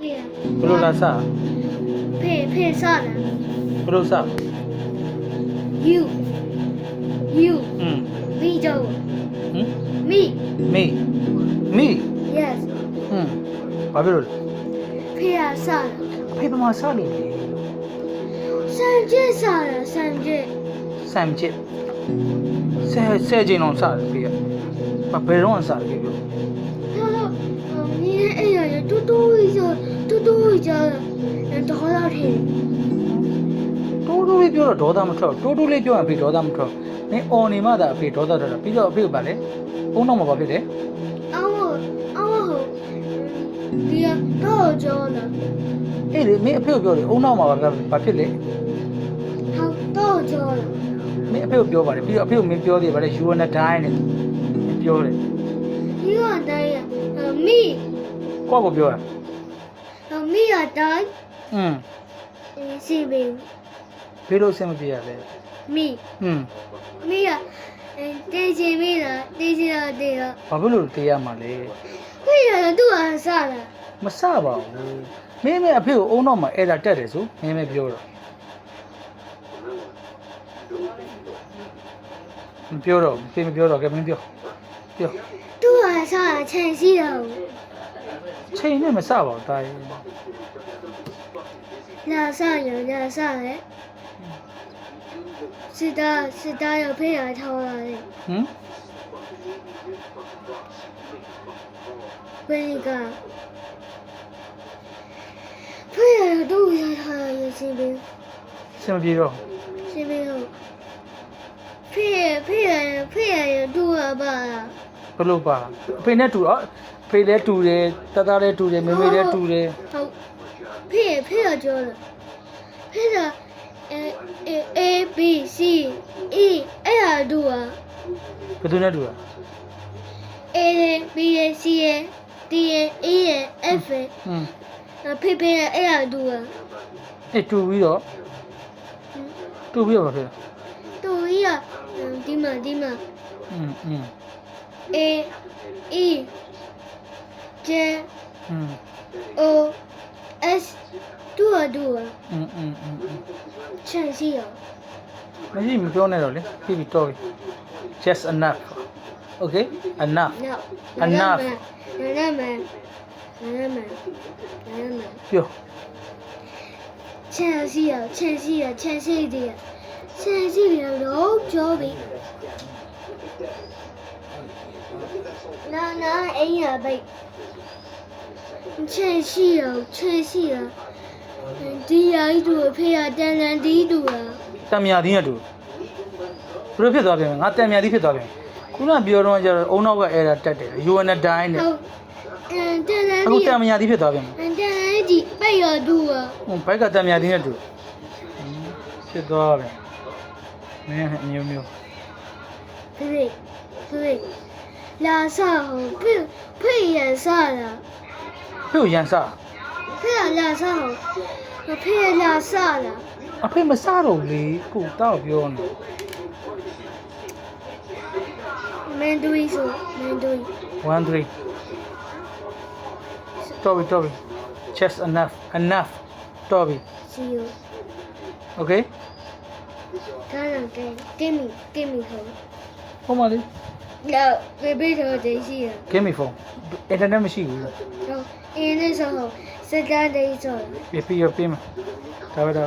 ဘလို့လာစား ဖေစားတယ် ဘလို့စား you မိကြော ဟမ် မိ မေ yes ဘာဖြစ်လို့လဲ ဖေစားတယ် အဖေဘာမှစားလို့လေ စံကျစ်စားတယ်စံကျစ် စမ်းချစ်ဆဲချိန်အောင်စားတယ်ဖေကဘယ်တော့စားတယ်ပြော တော့你哎呀呀，嘟一下，嘟一下，多少天？ တိုးတိုးလေးပြောတော့ဒေါသမထွက်တိုးတိုးလေးပြောရင်အဖေဒေါသမထွက်မင်းအော်နေမှသာအဖေဒေါသထွက်တာပြီးတော့အဖေကပါလေအုံတော့မှာဘာဖြစ်လဲ 俺好，你呀，多少交了？ အေးလေမင်းအဖေကိုပြောလေအုံတော့မှာဘာဖြစ်လဲ 好，多少交了？ မင်းအဖေကိုပြောပါတယ်ပြီးတော့အဖေကိုမင်းပြောသေးပါလေ you wanna die နဲ့ပြောတယ် 你个呆呀，米， ကိုယ့်ကိုပြောတာ 米呀呆， 是呗， ဘေးလို့အဆင်မပြေရလဲ 米，米呀，这些米了，这些了，这了， ဘာဖြစ်လို့တေးရမှာလဲ 为啥都俺啥了？ မစပါဘူးမင်းအဖေကိုအုံတော့မှာအဲ့ဒါတက်တယ်ဆိုမင်းပဲပြောတော့မပြောတော့ဖေမပြောတော့ကဲမင်းပြော 都俺啥了？全是了， ချိန်နဲ့မစပါဘူးတားရင် 那啥有那啥嘞？是的，有配合他了嘞。 ဟမ် 那个，配合都要他了，是呗？ အဆင်မပြေတော့ 是呗？配合都了吧？ ဘလို့ပါအဖေနဲ့တူတော့အဖေလည်းတူတယ်တသားလည်းတူတယ်မေမေလည်းတူတယ် 好，配合交了，配合A B C E L 都啊 ဘယ်သူနဲ့တူတာ ，A B C D E F 配L 都啊， အေးတူပြီးတော့တူပြီးတော့ဘာဖြစ်လဲ 都一样，ဒီမှာ A E J O S 都啊，全是有。 မရှိမပြောနဲ့တော့လေပြီးပြီတော့ just enough okay enough Enough. ပြော 全是有，老久比。那哎呀呗，全是有，第二度配啊，当然第一度啊。 တံမြာသီးနဲ့တူဘယ်လိုဖြစ်သွားပြန်လဲငါတံမြာသီးဖြစ်သွားပြန်ခုနပြောတော့ကျတော့အုံနောက်ကအဲ့ဒါတက်တယ် you wanna die နဲ့ 好，当然 အခု 第 တံမြာသီးဖြစ်သွားပြန် 当然第背了度啊。 ဟုတ်ဘိုက်ကတံမြာသီးနဲ့တူဖြစ်သွားပြန်မင်းအမျိုးမျိုး 对，拉萨好配也啥了， ဖေ့ကိုရန်စား 配拉萨好，配拉萨了。 အဖေမစားတော့လေကိုတောက်ပြောနေ 没对说，没对。 1 3 တော်ပြီ just enough တော်ပြီ 是有， okay 当然给米头， ဟုတ်ပါလေ 然后被头这些， give me phone internet မရှိဘူး 然后因为那时候是干的一种， ပြပြမယ်ဒါပဲဒါ